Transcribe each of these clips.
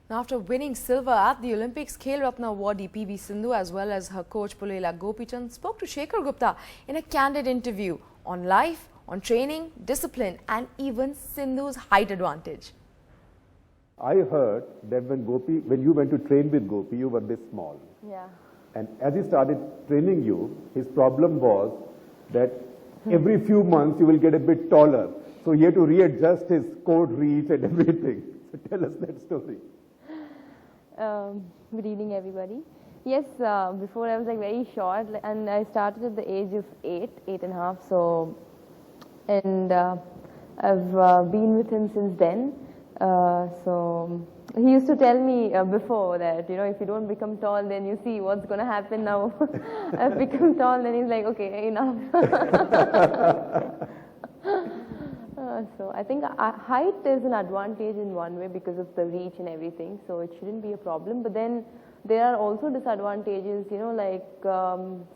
Now, after winning silver at the Olympics, Khel Ratna awardee PV Sindhu as well as her coach Pullela Gopichand spoke to Shekhar Gupta in a candid interview on life, on training, discipline and even Sindhu's height advantage. I heard that when you went to train with Gopi, you were this small. Yeah. And as he started training you, his problem was that every few months you will get a bit taller. So he had to readjust his court reach and everything. So tell us that story. Good evening, everybody. Yes, before I was like very short, and I started at the age of 8.5. So, and I've been with him since then. So he used to tell me before that, you know, if you don't become tall, then you see what's going to happen now. I've become tall, then he's like, okay, enough. So I think height is an advantage in one way because of the reach and everything, so it shouldn't be a problem. But then there are also disadvantages, you know, like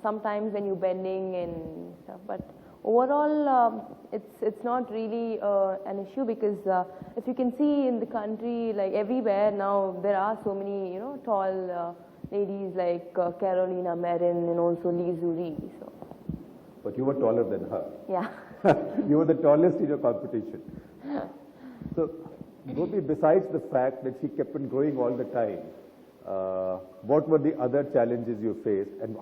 sometimes when you're bending and stuff. But overall, it's not really an issue because if you can see in the country, like everywhere now, there are so many, you know, tall ladies like Carolina Marin and also Lee Zuri. So. But you were taller than her. Yeah. You were the tallest in your competition. So, Gopi, besides the fact that she kept on growing all the time, what were the other challenges you faced, and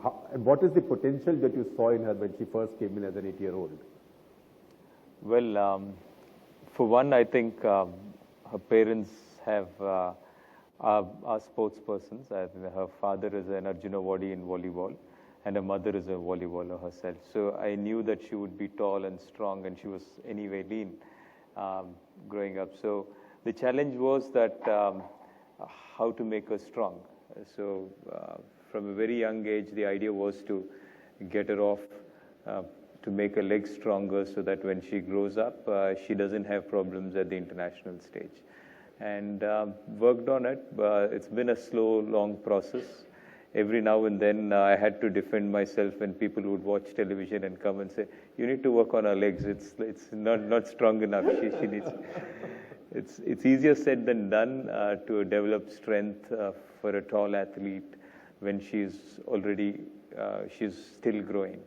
what is the potential that you saw in her when she first came in as an 8-year-old? Well, for one, I think her parents are sports persons. Her father is an Arjuna awardee in volleyball, and her mother is a volleyballer herself. So I knew that she would be tall and strong, and she was anyway lean growing up. So the challenge was that how to make her strong. So from a very young age, the idea was to get her off, to make her legs stronger so that when she grows up, she doesn't have problems at the international stage. And worked on it. It's been a slow, long process. Every now and then I had to defend myself when people would watch television and come and say, you need to work on her legs, it's not strong enough, she needs. It's easier said than done to develop strength for a tall athlete when she's already, she's still growing.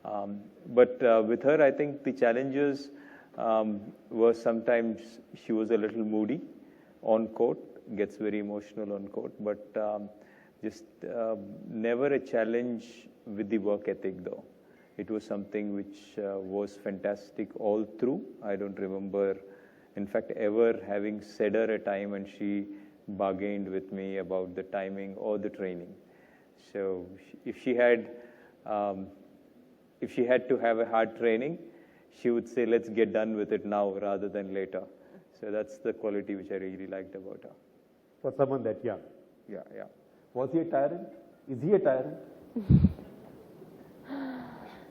But with her, I think the challenges were sometimes she was a little moody on court, gets very emotional on court, but just never a challenge with the work ethic though. It was something which was fantastic all through. I don't remember, in fact, ever having said her a time and she bargained with me about the timing or the training. So if she had to have a hard training, she would say, let's get done with it now rather than later. So that's the quality which I really liked about her. For someone that young? Yeah. Was he a tyrant? Is he a tyrant?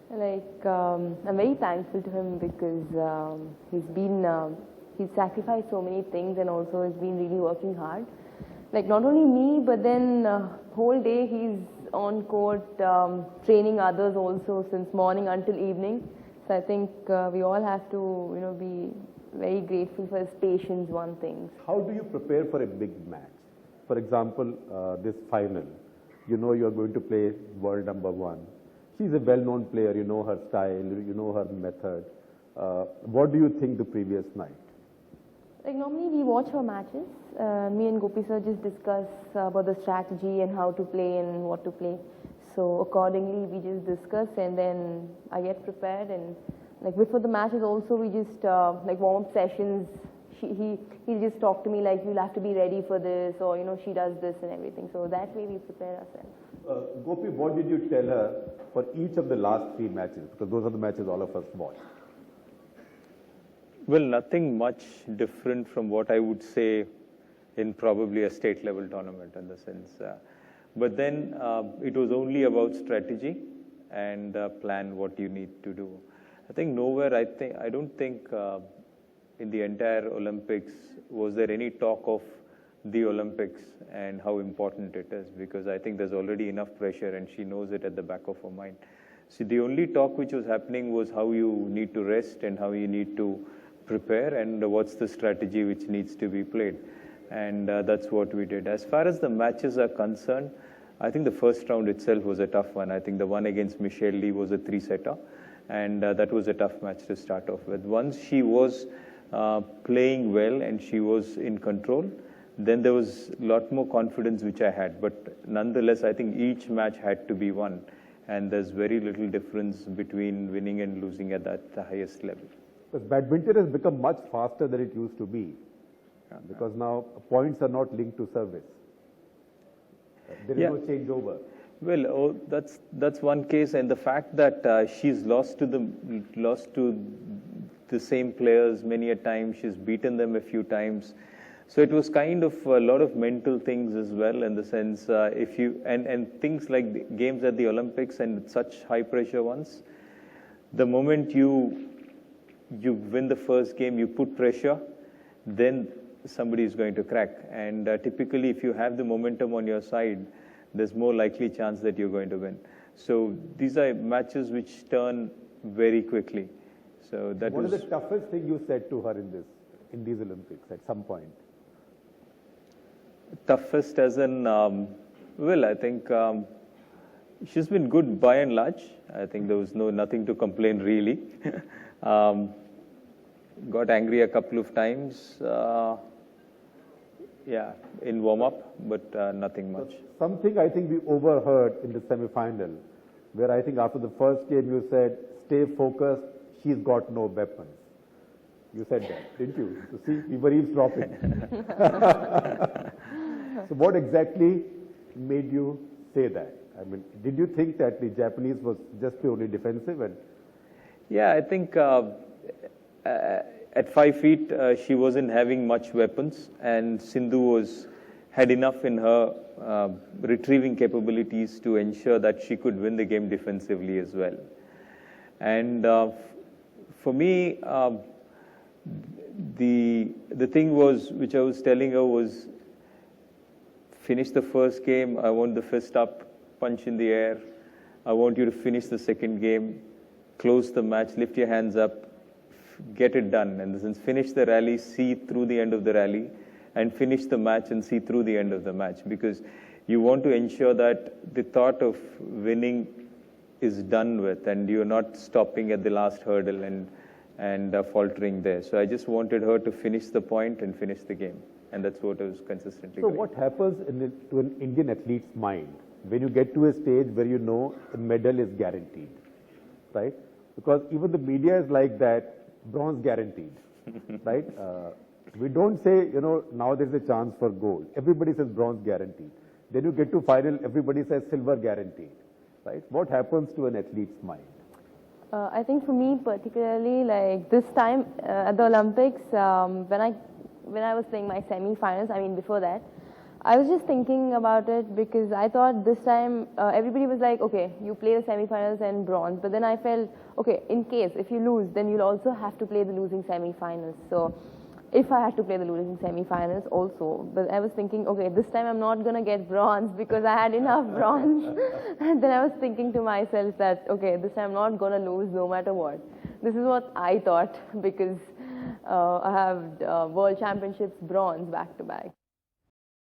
Like, I'm very thankful to him because he's sacrificed so many things and also has been really working hard. Like not only me, but then whole day he's on court training others also since morning until evening. So I think we all have to, you know, be very grateful for his patience, one thing. How do you prepare for a big match? For example, this final, you know you are going to play world #1. She's a well-known player, you know her style, you know her method. What do you think the previous night? Like normally we watch her matches. Me and Gopi sir just discuss about the strategy and how to play and what to play. So accordingly we just discuss and then I get prepared, and like before the matches also we just like warm-up sessions. He'll just talk to me like, you'll have to be ready for this, or, you know, she does this and everything. So that way we prepare ourselves. Gopi, what did you tell her for each of the last 3 matches? Because those are the matches all of us watched. Well, nothing much different from what I would say in probably a state level tournament in the sense. But then it was only about strategy and plan what you need to do. I think nowhere, I don't think in the entire Olympics was there any talk of the Olympics and how important it is, because I think there's already enough pressure and she knows it at the back of her mind. So the only talk which was happening was how you need to rest and how you need to prepare and what's the strategy which needs to be played. And that's what we did. As far as the matches are concerned, I think the first round itself was a tough one. I think the one against Michelle Lee was a 3-setter, and that was a tough match to start off with. Once she was playing well and she was in control, then there was a lot more confidence which I had. But nonetheless, I think each match had to be won, and there's very little difference between winning and losing at the highest level. Because badminton has become much faster than it used to be, because now points are not linked to service. There is no changeover. Well, that's one case, and the fact that she's lost to the same players many a time, she's beaten them a few times. So it was kind of a lot of mental things as well, in the sense if you and things like the games at the Olympics and such high pressure ones, the moment you win the first game, you put pressure, then somebody is going to crack. And typically, if you have the momentum on your side, there's more likely chance that you're going to win. So these are matches which turn very quickly. So that What is the toughest thing you said to her in these Olympics at some point? Toughest as in, well, I think she's been good by and large. I think there was nothing to complain really. Got angry a couple of times, in warm-up, but nothing much. Something I think we overheard in the semi-final, where I think after the first game you said, stay focused, she's got no weapons. You said that, didn't you? So see, we were eavesdropping. So what exactly made you say that? I mean, did you think that the Japanese was just purely defensive? Yeah, I think at 5 feet, she wasn't having much weapons, and Sindhu had enough in her retrieving capabilities to ensure that she could win the game defensively as well. And for me, the thing was, which I was telling her was, finish the first game, I want the fist up, punch in the air. I want you to finish the second game, close the match, lift your hands up, get it done. In the sense, finish the rally, see through the end of the rally, and finish the match and see through the end of the match. Because you want to ensure that the thought of winning is done with, and you're not stopping at the last hurdle and faltering there. So I just wanted her to finish the point and finish the game. And that's what I was consistently doing. So what happens to an Indian athlete's mind when you get to a stage where you know a medal is guaranteed, right? Because even the media is like that, bronze guaranteed, right? We don't say, now there's a chance for gold. Everybody says bronze guaranteed. Then you get to final, everybody says silver guaranteed, right? What happens to an athlete's mind? I think for me particularly, like this time at the Olympics, when I was playing my semi-finals, I mean before that, I was just thinking about it because I thought this time everybody was like, okay, you play the semi-finals and bronze, but then I felt, okay, in case if you lose, then you'll also have to play the losing semi-finals. So if I had to play the losing semi-finals also, but I was thinking, okay, this time I'm not going to get bronze because I had enough bronze. And then I was thinking to myself that, okay, this time I'm not going to lose no matter what. This is what I thought because I have World Championships bronze back to back.